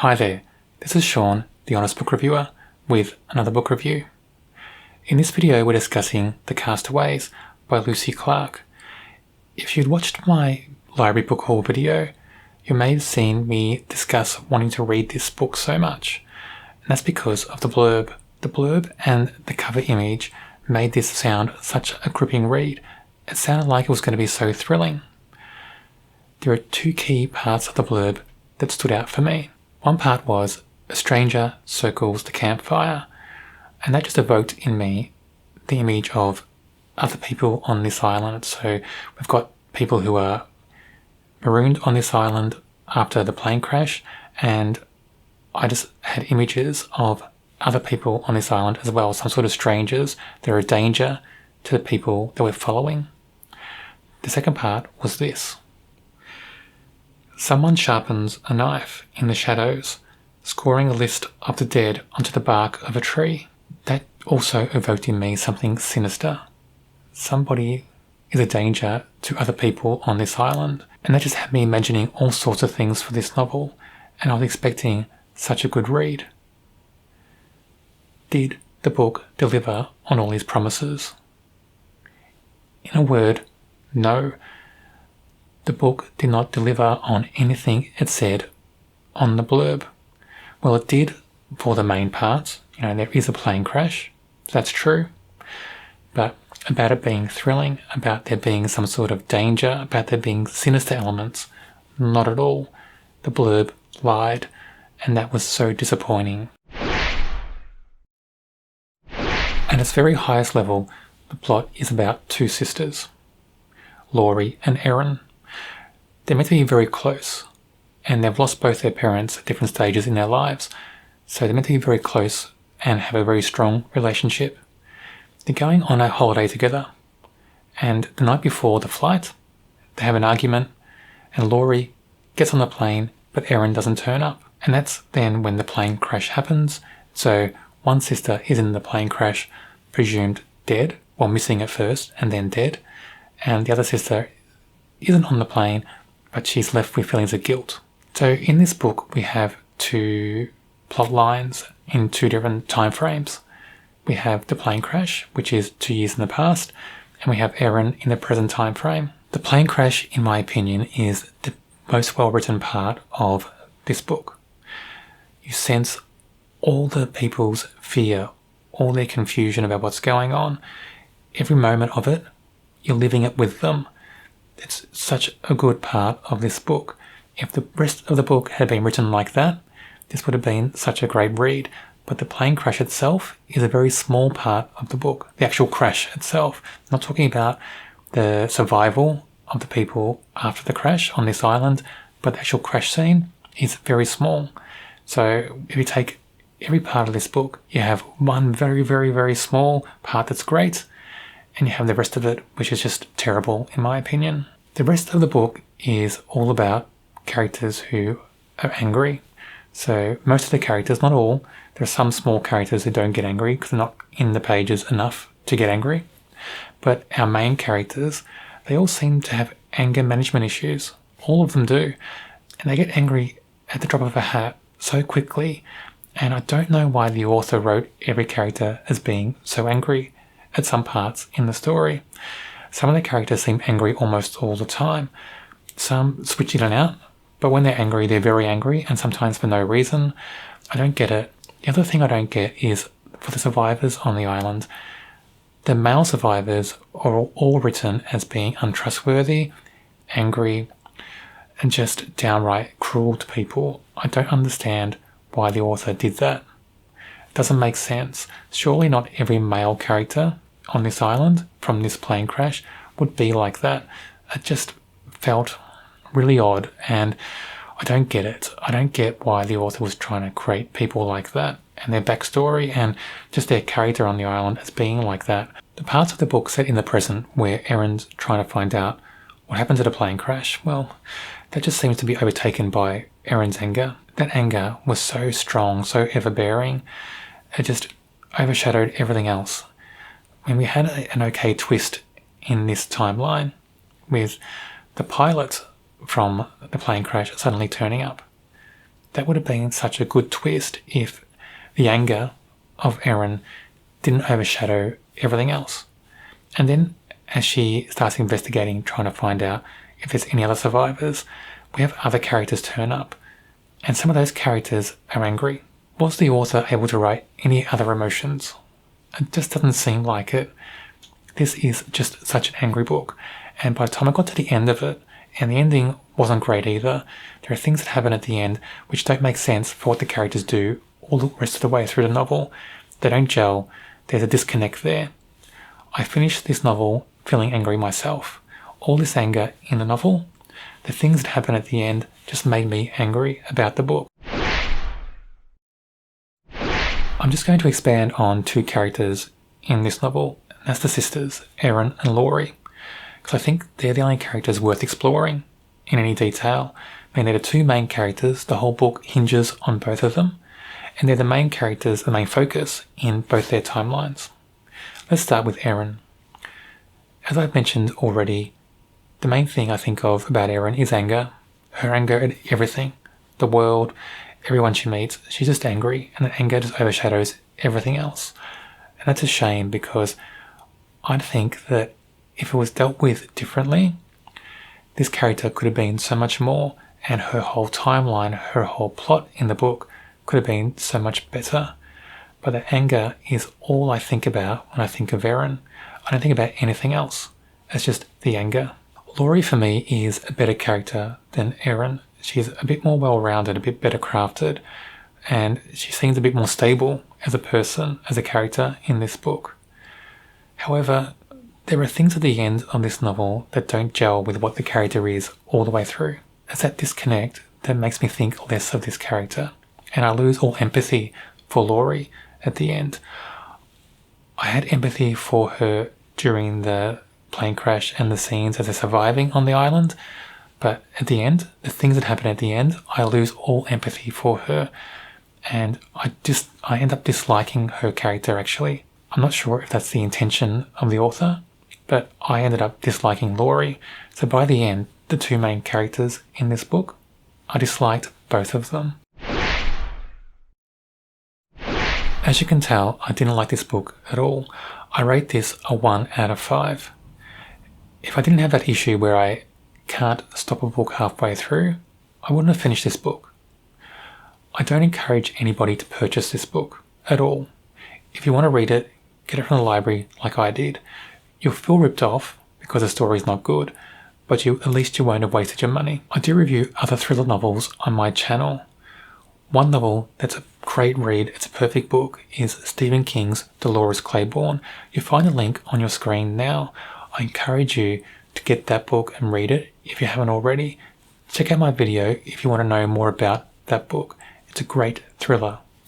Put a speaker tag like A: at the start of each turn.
A: Hi there, this is Sean, the Honest Book Reviewer, with another book review. In this video we're discussing The Castaways by Lucy Clarke. If you'd watched my library book haul video, you may have seen me discuss wanting to read this book so much, and that's because of the blurb. The blurb and the cover image made this sound such a gripping read. It sounded like it was going to be so thrilling. There are two key parts of the blurb that stood out for me. One part was, a stranger circles the campfire, and that just evoked in me the image of other people on this island. So we've got people who are marooned on this island after the plane crash, and I just had images of other people on this island as well, some sort of strangers. They're a danger to the people that we're following. The second part was this. Someone sharpens a knife in the shadows, scoring a list of the dead onto the bark of a tree. That also evoked in me something sinister. Somebody is a danger to other people on this island, and that just had me imagining all sorts of things for this novel, and I was expecting such a good read. Did the book deliver on all these promises? In a word, no. The book did not deliver on anything it said on the blurb. Well, it did for the main parts. There is a plane crash. That's true. But about it being thrilling, about there being some sort of danger, about there being sinister elements, not at all. The blurb lied, and that was so disappointing. At its very highest level, the plot is about two sisters, Laurie and Erin. They're meant to be very close, and they've lost both their parents at different stages in their lives, so they're meant to be very close and have a very strong relationship. They're going on a holiday together, and the night before the flight, they have an argument, and Laurie gets on the plane, but Erin doesn't turn up. And that's then when the plane crash happens. So one sister is in the plane crash, presumed dead, or missing at first, and then dead, and the other sister isn't on the plane, but she's left with feelings of guilt. So in this book we have two plot lines in two different time frames. We have the plane crash, which is 2 years in the past, and we have Erin in the present time frame. The plane crash, in my opinion, is the most well-written part of this book. You sense all the people's fear, all their confusion about what's going on. Every moment of it, you're living it with them. It's such a good part of this book. If the rest of the book had been written like that, this would have been such a great read. But the plane crash itself is a very small part of the book. The actual crash itself. I'm not talking about the survival of the people after the crash on this island, but the actual crash scene is very small. So if you take every part of this book, you have one very, very, very small part that's great, and you have the rest of it, which is just terrible, in my opinion. The rest of the book is all about characters who are angry. So most of the characters, not all, there are some small characters who don't get angry because they're not in the pages enough to get angry. But our main characters, they all seem to have anger management issues. All of them do. And they get angry at the drop of a hat so quickly. And I don't know why the author wrote every character as being so angry at some parts in the story. Some of the characters seem angry almost all the time. Some switch in and out, but when they're angry, they're very angry, and sometimes for no reason. I don't get it. The other thing I don't get is, for the survivors on the island, the male survivors are all written as being untrustworthy, angry, and just downright cruel to people. I don't understand why the author did that. It doesn't make sense. Surely not every male character on this island from this plane crash would be like that. It just felt really odd, and I don't get it. I don't get why the author was trying to create people like that, and their backstory, and just their character on the island as being like that. The parts of the book set in the present where Erin's trying to find out what happened to the plane crash, well, that just seems to be overtaken by Erin's anger. That anger was so strong, so overbearing, it just overshadowed everything else. When we had an okay twist in this timeline with the pilot from the plane crash suddenly turning up. that would have been such a good twist if the anger of Erin didn't overshadow everything else. And then as she starts investigating, trying to find out if there's any other survivors, we have other characters turn up. And some of those characters are angry. Was the author able to write any other emotions? It just doesn't seem like it. This is just such an angry book. And by the time I got to the end of it, and the ending wasn't great either, there are things that happen at the end which don't make sense for what the characters do all the rest of the way through the novel. They don't gel. There's a disconnect there. I finished this novel feeling angry myself. All this anger in the novel, the things that happen at the end just made me angry about the book. I'm just going to expand on two characters in this novel. That's the sisters, Erin and Laurie. Because I think they're the only characters worth exploring in any detail. I mean, they're the two main characters. The whole book hinges on both of them. And they're the main characters, the main focus in both their timelines. Let's start with Erin. As I've mentioned already, the main thing I think of about Erin is anger. Her anger at everything. The world, everyone she meets. She's just angry, and the anger just overshadows everything else. And that's a shame, because I think that if it was dealt with differently, this character could have been so much more, and her whole timeline, her whole plot in the book could have been so much better. But the anger is all I think about when I think of Erin. I don't think about anything else. It's just the anger. Laurie for me is a better character than Erin. She's a bit more well-rounded, a bit better crafted, and she seems a bit more stable as a person, as a character in this book. However, there are things at the end of this novel that don't gel with what the character is all the way through. It's that disconnect that makes me think less of this character, and I lose all empathy for Laurie at the end. I had empathy for her during the plane crash and the scenes as they're surviving on the island, but at the end, the things that happen at the end, I lose all empathy for her, and I end up disliking her character actually. I'm not sure if that's the intention of the author, but I ended up disliking Laurie. So by the end, the two main characters in this book, I disliked both of them. As you can tell, I didn't like this book at all. I rate this a 1 out of 5. If I didn't have that issue where I can't stop a book halfway through, I wouldn't have finished this book. I don't encourage anybody to purchase this book at all. If you want to read it, get it from the library like I did. You'll feel ripped off because the story's not good, but at least you won't have wasted your money. I do review other thriller novels on my channel. One novel that's a great read, it's a perfect book, is Stephen King's Dolores Claiborne. You find a link on your screen now. I encourage you to get that book and read it if you haven't already. Check out my video if you want to know more about that book. It's a great thriller.